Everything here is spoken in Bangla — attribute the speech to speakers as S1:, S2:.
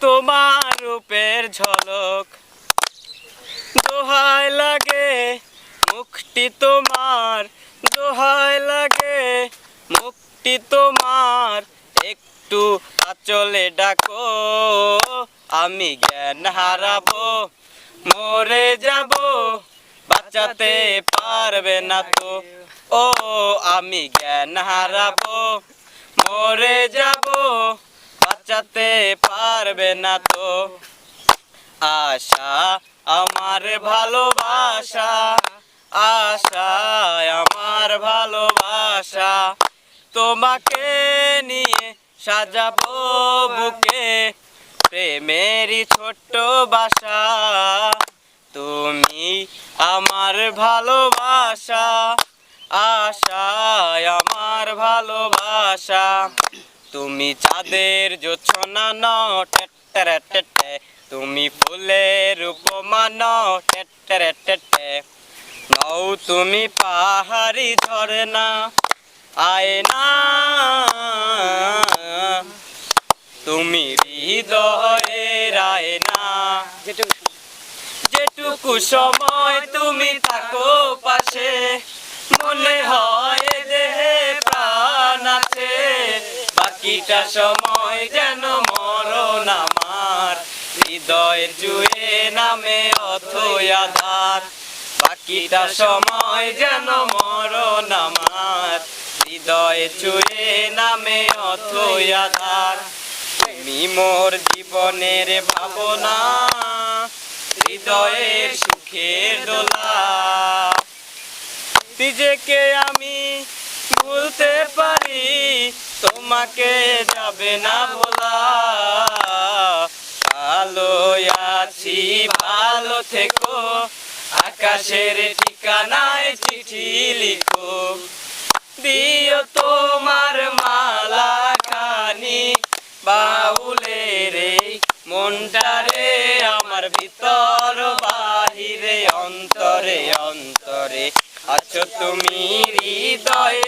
S1: তোমার রূপের ঝলক, দোহাই লাগে মুখটি তোমার, দোহাই লাগে মুখটি তোমার, একটু আঁচলে ডাকো, আমি জ্ঞান হারাবো, মরে যাব, বাঁচাতে পারবে না তো। ও আমি জ্ঞান হারাবো, মরে যাব, বাঁচাতে পারবে না তো। আশা আমার ভালোবাসা, আশা আমার ভালোবাসা, তোমাকে নিয়ে সাজাবো বুকে প্রেমেরই ছোট্ট বাসা। তুমি আমার ভালোবাসা, আশা আমার ভালোবাসা, তুমি চাঁদের জোছনা নও টেটে টেটে, তুমি ফুলের উপমা নও টেটে টেটে, নও তুমি পাহাড়ি ঝরনা আয়না, তুমি হৃদয়ের আয়না। যেটুকু সময় তুমি থাকো পাশে, মনে হয় দেহে প্রাণ আছে, বাকিটা সময় যেন মরণ আমার, হৃদয় জুড়ে নামে অথই আধার, বাকিটা সময় যেন মরণ আমার, হৃদয় জুড়ে নামে অথই আধার। তুমি মোর জীবনের ভাবনা, হৃদয়ের সুখের দোলা, নিজেকে আমি ভুলতে পারি, তোমাকে যাবে না বলা। ভালো আছি ভালো থেকো, আকাশের ঠিকানায় চিঠি লিখো, দিও তোমার মালা খানি, বাউলের এই মনটারে আমার ভিতর বাহিরে অন্তরে অন্তরে আছো তুমি হৃদয়